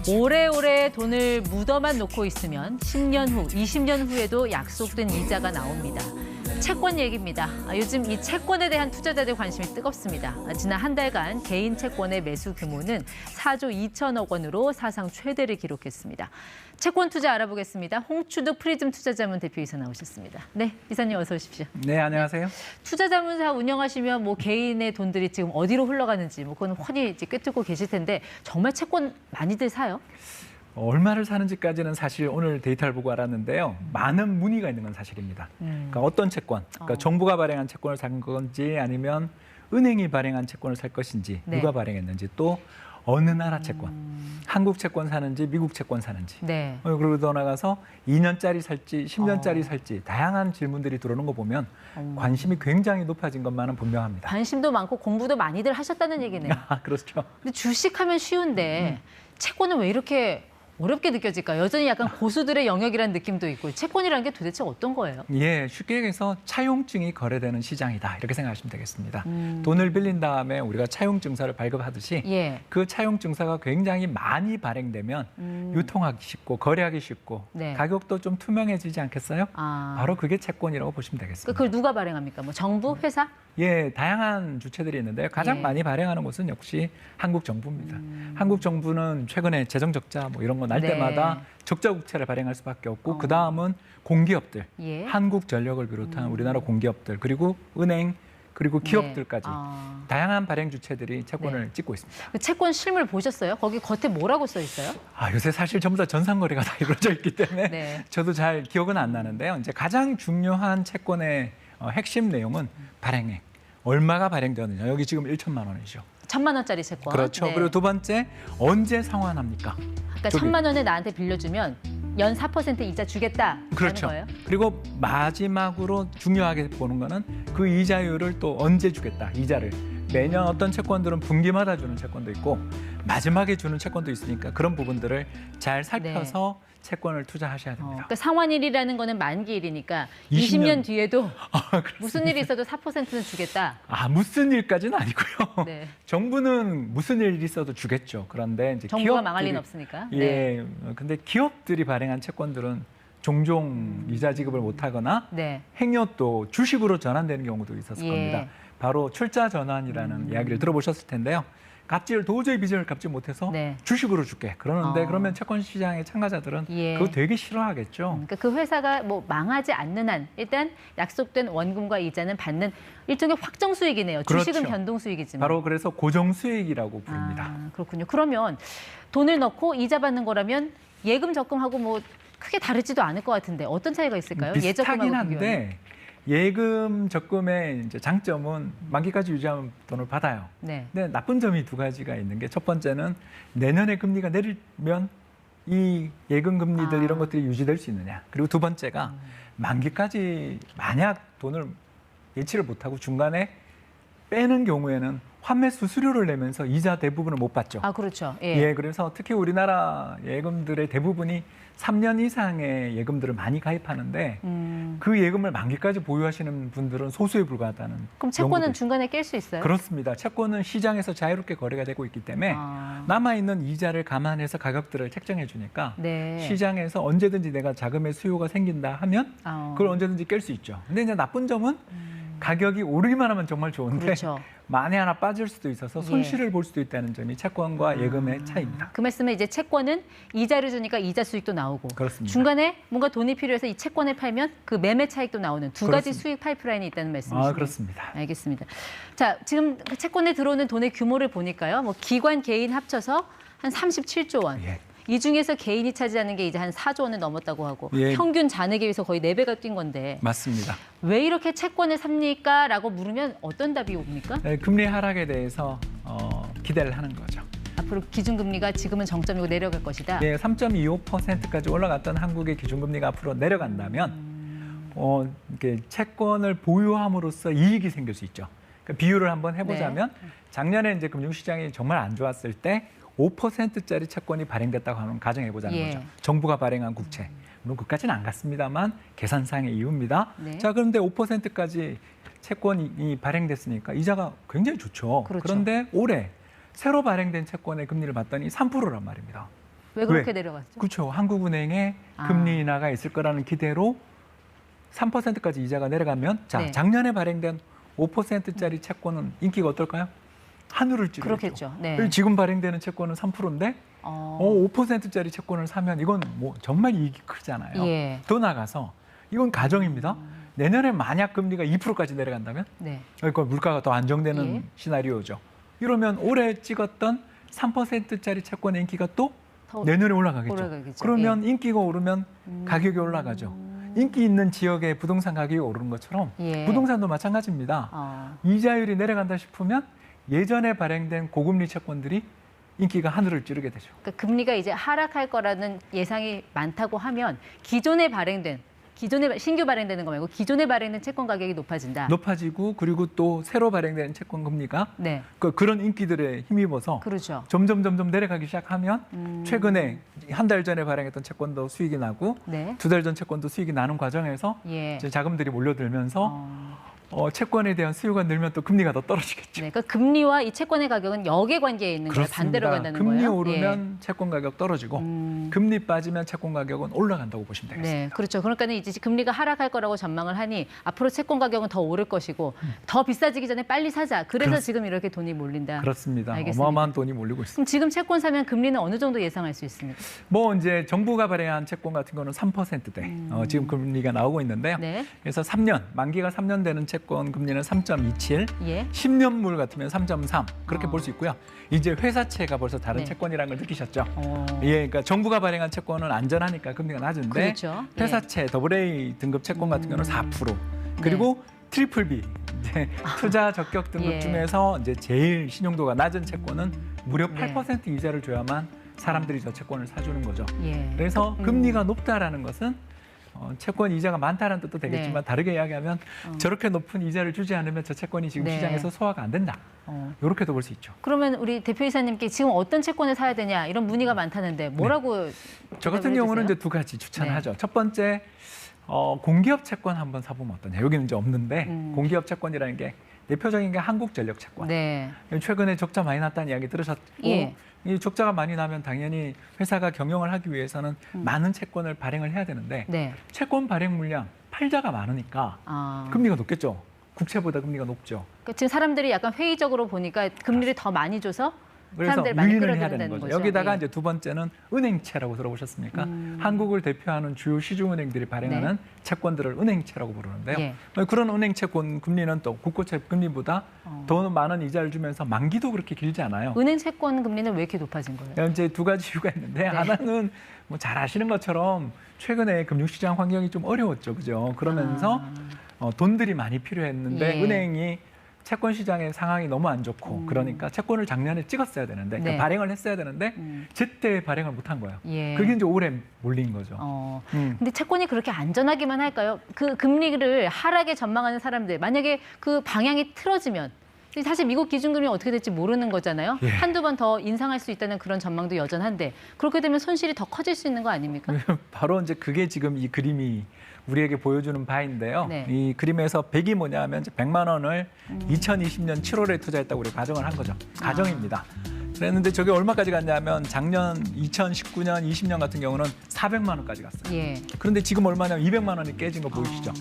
오래오래 돈을 묻어만 놓고 있으면 10년 후, 20년 후에도 약속된 이자가 나옵니다. 채권 얘기입니다. 요즘 이 채권에 대한 투자자들 관심이 뜨겁습니다. 지난 한 달간 개인 채권의 매수 규모는 4조 2천억 원으로 사상 최대를 기록했습니다. 채권 투자 알아보겠습니다. 홍추득 프리즘 투자자문 대표이사 나오셨습니다. 네, 이사님 어서 오십시오. 네, 안녕하세요. 투자자문사 운영하시면 뭐 개인의 돈들이 지금 어디로 흘러가는지 그건 훤히 이제 꿰뚫고 계실 텐데 정말 채권 많이들 사요? 얼마를 사는지까지는 사실 오늘 데이터를 보고 알았는데요. 많은 문의가 있는 건 사실입니다. 그러니까 어떤 채권, 그러니까 정부가 발행한 채권을 산 건지 아니면 은행이 발행한 채권을 살 것인지, 네. 누가 발행했는지, 또 어느 나라 채권, 한국 채권 사는지 미국 채권 사는지, 네. 그리고 더 나가서 2년짜리 살지 10년짜리 살지 다양한 질문들이 들어오는 거 보면 관심이 굉장히 높아진 것만은 분명합니다. 관심도 많고 공부도 많이들 하셨다는 얘기네요. 아, 그렇죠. 근데 주식하면 쉬운데 채권은 왜 이렇게 어렵게 느껴질까요? 여전히 약간 고수들의 영역이라는 느낌도 있고 채권이라는 게 도대체 어떤 거예요? 예, 쉽게 얘기해서 차용증이 거래되는 시장이다 이렇게 생각하시면 되겠습니다. 돈을 빌린 다음에 우리가 차용증서를 발급하듯이 예. 그 차용증서가 굉장히 많이 발행되면 유통하기 쉽고 거래하기 쉽고 네. 가격도 좀 투명해지지 않겠어요? 아. 바로 그게 채권이라고 보시면 되겠습니다. 그걸 누가 발행합니까? 뭐 정부, 회사? 예, 다양한 주체들이 있는데요. 가장 예. 많이 발행하는 곳은 역시 한국 정부입니다. 한국 정부는 최근에 재정 적자 뭐 이런 거 날 네. 때마다 적자 국채를 발행할 수밖에 없고 그 다음은 공기업들, 예. 한국전력을 비롯한 우리나라 공기업들 그리고 은행 그리고 기업들까지 아. 다양한 발행 주체들이 채권을 네. 찍고 있습니다. 그 채권 실물 보셨어요? 거기 겉에 뭐라고 써 있어요? 아, 요새 사실 전부 다 전산거래가 다 이루어져 있기 때문에 네. 저도 잘 기억은 안 나는데요. 이제 가장 중요한 채권의 핵심 내용은 발행액. 얼마가 발행되었느냐. 여기 지금 1천만 원이죠. 1,000만 원짜리 채권. 그렇죠. 네. 그리고 두 번째, 언제 상환합니까? 그러니까 저기. 1,000만 원을 나한테 빌려주면 연 4% 이자 주겠다라는 그렇죠. 거예요? 그리고 마지막으로 중요하게 보는 거는 그 이자율을 또 언제 주겠다. 이자를. 매년 어떤 채권들은 분기마다 주는 채권도 있고 마지막에 주는 채권도 있으니까 그런 부분들을 잘 살펴서 채권을 투자하셔야 됩니다. 그러니까 상환일이라는 거는 만기일이니까 20 20년 뒤에도 그렇습니다. 무슨 일이 있어도 4%는 주겠다. 아, 무슨 일까지는 아니고요. 네. 정부는 무슨 일이 있어도 주겠죠. 그런데 이제 정부가 기업들이- 망할 리는 없으니까. 네. 예, 근데 기업들이 발행한 채권들은 종종 이자 지급을 못하거나 네. 행여또 주식으로 전환되는 경우도 있었을 예. 겁니다. 바로 출자 전환이라는 이야기를 들어보셨을 텐데요. 값을 도저히 빚을 갚지 못해서 네. 주식으로 줄게. 그러는데 어. 그러면 채권 시장의 참가자들은 예. 그거 되게 싫어하겠죠. 그러니까 그 회사가 뭐 망하지 않는 한 일단 약속된 원금과 이자는 받는 일종의 확정 수익이네요. 주식은 그렇죠. 변동 수익이지만. 바로 그래서 고정 수익이라고 부릅니다. 아, 그렇군요. 그러면 돈을 넣고 이자 받는 거라면 예금 적금하고 뭐 크게 다르지도 않을 것 같은데 어떤 차이가 있을까요? 비슷하긴 예적금하고 한데 비교하면. 예금 적금의 이제 장점은 만기까지 유지하면 돈을 받아요. 네. 근데 나쁜 점이 두 가지가 있는 게 첫 번째는 내년에 금리가 내리면 이 예금 금리들 이런 것들이 유지될 수 있느냐. 그리고 두 번째가 만기까지 만약 돈을 예치를 못하고 중간에 빼는 경우에는 환매 수수료를 내면서 이자 대부분을 못 받죠. 아, 그렇죠. 예. 예, 그래서 특히 우리나라 예금들의 대부분이 3년 이상의 예금들을 많이 가입하는데 그 예금을 만기까지 보유하시는 분들은 소수에 불과하다는. 그럼 채권은 연구도 중간에 깰 수 있어요? 그렇습니다. 채권은 시장에서 자유롭게 거래가 되고 있기 때문에 아. 남아있는 이자를 감안해서 가격들을 책정해 주니까 네. 시장에서 언제든지 내가 자금의 수요가 생긴다 하면 그걸 언제든지 깰 수 있죠. 근데 이제 나쁜 점은 가격이 오르기만 하면 정말 좋은데 그렇죠. 만에 하나 빠질 수도 있어서 예. 손실을 볼 수도 있다는 점이 채권과 예금의 차이입니다. 그 말씀은 이제 채권은 이자를 주니까 이자 수익도 나오고 그렇습니다. 중간에 뭔가 돈이 필요해서 이 채권을 팔면 그 매매 차익도 나오는 두 가지 그렇습니다. 수익 파이프라인이 있다는 말씀이시네요. 아, 그렇습니다. 알겠습니다. 자, 지금 그 채권에 들어오는 돈의 규모를 보니까요. 뭐 기관, 개인 합쳐서 한 37조 원. 예. 이 중에서 개인이 차지하는 게 이제 한 4조 원을 넘었다고 하고 예. 평균 잔액에 비해서 거의 4배가 뛴 건데 맞습니다. 왜 이렇게 채권을 삽니까? 라고 물으면 어떤 답이 옵니까? 네, 금리 하락에 대해서 기대를 하는 거죠. 앞으로 기준금리가 지금은 정점이고 내려갈 것이다. 예, 3.25%까지 올라갔던 한국의 기준금리가 앞으로 내려간다면 이렇게 채권을 보유함으로써 이익이 생길 수 있죠. 그러니까 비유를 한번 해보자면 작년에 이제 금융시장이 정말 안 좋았을 때 5%짜리 채권이 발행됐다고 하면 가정해보자는 예. 거죠. 정부가 발행한 국채. 물론 그까지는 안 갔습니다만 계산상의 이유입니다. 네. 자, 그런데 5%까지 채권이 발행됐으니까 이자가 굉장히 좋죠. 그렇죠. 그런데 올해 새로 발행된 채권의 금리를 봤더니 3%란 말입니다. 왜 그렇게 내려갔죠? 그렇죠. 한국은행에 아. 금리 인하가 있을 거라는 기대로 3%까지 이자가 내려가면 자, 네. 작년에 발행된 5%짜리 채권은 인기가 어떨까요? 하늘을 찌르죠. 그렇겠죠. 네. 지금 발행되는 채권은 3%인데 5%짜리 채권을 사면 이건 뭐 정말 이익이 크잖아요. 예. 더 나가서 이건 가정입니다. 내년에 만약 금리가 2%까지 내려간다면 네. 그러니까 물가가 더 안정되는 예. 시나리오죠. 이러면 올해 찍었던 3%짜리 채권의 인기가 또 더 내년에 올라가겠죠. 올라가겠죠. 그러면 인기가 오르면 가격이 올라가죠. 인기 있는 지역의 부동산 가격이 오르는 것처럼 예. 부동산도 마찬가지입니다. 이자율이 내려간다 싶으면 예전에 발행된 고금리 채권들이 인기가 하늘을 찌르게 되죠. 그러니까 금리가 이제 하락할 거라는 예상이 많다고 하면 기존에 신규 발행되는 거 말고 기존에 발행된 채권 가격이 높아진다. 높아지고 그리고 또 새로 발행되는 채권 금리가 네. 그런 인기들에 힘입어서 그렇죠. 점점 내려가기 시작하면 최근에 한 달 전에 발행했던 채권도 수익이 나고 네. 2달 전 채권도 수익이 나는 과정에서 예. 이제 자금들이 몰려들면서 채권에 대한 수요가 늘면 또 금리가 더 떨어지겠죠. 네, 그러니까 금리와 이 채권의 가격은 역의 관계에 있는 거예요. 반대로 간다는 금리 거예요. 오르면 채권 가격 떨어지고 금리 빠지면 채권 가격은 올라간다고 보시면 되겠습니다. 네, 그렇죠. 그러니까 이제 금리가 하락할 거라고 전망을 하니 앞으로 채권 가격은 더 오를 것이고 더 비싸지기 전에 빨리 사자. 그래서 지금 이렇게 돈이 몰린다. 그렇습니다. 알겠습니다. 어마어마한 돈이 몰리고 있습니다. 그럼 지금 채권 사면 금리는 어느 정도 예상할 수 있습니까? 뭐 이제 정부가 발행한 채권 같은 거는 3%대 지금 금리가 나오고 있는데요. 네. 그래서 3년 만기가 3년 되는 채권 금리는 3.27, 예. 10년물 같으면 3.3 그렇게 볼 수 있고요. 이제 회사채가 벌써 다른 네. 채권이라는 걸 느끼셨죠. 예, 그러니까 정부가 발행한 채권은 안전하니까 금리가 낮은데 그렇죠. 예. 회사채 AA 등급 채권 같은 경우는 4% 그리고 트리플 B 이제 투자 적격 등급 예. 중에서 이제 제일 신용도가 낮은 채권은 무려 네. 8% 이자를 줘야만 사람들이 저 채권을 사주는 거죠. 예. 그래서 금리가 높다라는 것은 채권 이자가 많다는 뜻도 되겠지만 네. 다르게 이야기하면 저렇게 높은 이자를 주지 않으면 저 채권이 지금 네. 시장에서 소화가 안 된다. 이렇게도 볼 수 있죠. 그러면 우리 대표이사님께 지금 어떤 채권을 사야 되냐 이런 문의가 많다는데 뭐라고 저 같은 대답을 경우는 해주세요? 이제 두 가지 추천하죠. 첫 번째 공기업 채권 한번 사보면 어떠냐. 여기는 이제 없는데 공기업 채권이라는 게 대표적인 게 한국전력 채권. 네. 최근에 적자 많이 났다는 이야기 들으셨고 예. 이 적자가 많이 나면 당연히 회사가 경영을 하기 위해서는 많은 채권을 발행을 해야 되는데 네. 채권 발행 물량 팔자가 많으니까 금리가 높겠죠. 국채보다 금리가 높죠. 그러니까 지금 사람들이 약간 회의적으로 보니까 금리를 더 많이 줘서 그래서 사람들 많이 유인을 해야 되는 끌어들인다는 거죠. 거죠. 여기다가 예. 이제 두 번째는 은행채라고 들어보셨습니까? 한국을 대표하는 주요 시중은행들이 발행하는 채권들을 은행채라고 부르는데요. 예. 그런 은행채 금리는 또 국고채 금리보다 더 많은 이자를 주면서 만기도 그렇게 길지 않아요. 은행 채권 금리는 왜 이렇게 높아진 거예요? 이제 두 가지 이유가 있는데 하나는 뭐 잘 아시는 것처럼 최근에 금융시장 환경이 좀 어려웠죠, 그죠? 그러면서 돈들이 많이 필요했는데 예. 은행이 채권 시장의 상황이 너무 안 좋고 그러니까 채권을 작년에 찍었어야 되는데 네. 그러니까 발행을 했어야 되는데 제때 발행을 못한 거예요. 예. 그게 이제 올해 몰린 거죠. 근데 채권이 그렇게 안전하기만 할까요? 그 금리를 하락에 전망하는 사람들 만약에 그 방향이 틀어지면 사실 미국 기준금리 어떻게 될지 모르는 거잖아요. 예. 한두 번 더 인상할 수 있다는 그런 전망도 여전한데 그렇게 되면 손실이 더 커질 수 있는 거 아닙니까? 바로 이제 그게 지금 이 그림이 우리에게 보여주는 바인데요. 네. 이 그림에서 100이 뭐냐면 이제 100만 원을 2020년 7월에 투자했다고 우리가 가정을 한 거죠. 가정입니다. 그랬는데 저게 얼마까지 갔냐면 작년 2019년, 20년 같은 경우는 400만 원까지 갔어요. 예. 그런데 지금 얼마냐면 200만 원이 깨진 거 보이시죠?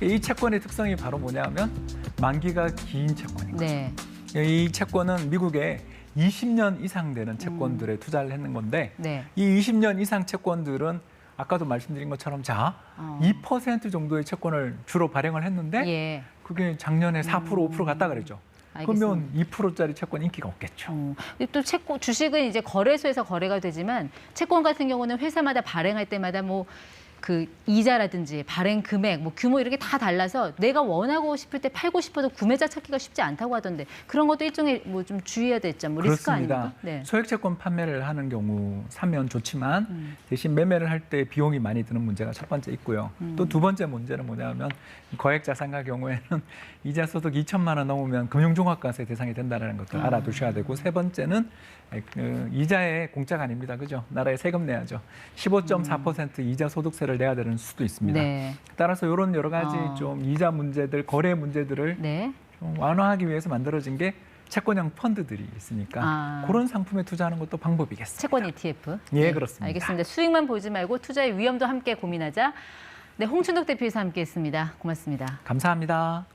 이 채권의 특성이 바로 뭐냐면 만기가 긴 채권인 거죠. 네. 이 채권은 미국에 20년 이상 되는 채권들에 투자를 했는 건데 네. 이 20년 이상 채권들은 아까도 말씀드린 것처럼 2% 정도의 채권을 주로 발행을 했는데 예. 그게 작년에 4%, 5% 갔다 그랬죠. 그러면 2%짜리 채권 인기가 없겠죠. 또 채권 주식은 이제 거래소에서 거래가 되지만 채권 같은 경우는 회사마다 발행할 때마다 뭐 그 이자라든지 발행 금액, 뭐 규모 이렇게 다 달라서 내가 원하고 싶을 때 팔고 싶어도 구매자 찾기가 쉽지 않다고 하던데 그런 것도 일종의 뭐 좀 주의해야 될 점, 뭐 리스크 그렇습니다. 아닙니까? 네. 소액 채권 판매를 하는 경우 사면 좋지만 대신 매매를 할 때 비용이 많이 드는 문제가 첫 번째 있고요. 또 두 번째 문제는 뭐냐면 거액 자산가 경우에는 이자 소득 2천만 원 넘으면 금융종합과세 대상이 된다는 것들 알아두셔야 되고 세 번째는 이자의 공짜가 아닙니다. 그죠? 나라에 세금 내야죠. 15.4% 이자 소득세를 내야 되는 수도 있습니다. 네. 따라서 이런 여러 가지 좀 이자 문제들, 거래 문제들을 네. 좀 완화하기 위해서 만들어진 게 채권형 펀드들이 있으니까 그런 상품에 투자하는 것도 방법이겠습니다. 채권 ETF. 예, 그렇습니다. 알겠습니다. 수익만 보지 말고 투자의 위험도 함께 고민하자. 네, 홍춘덕 대표에서 함께했습니다. 고맙습니다. 감사합니다.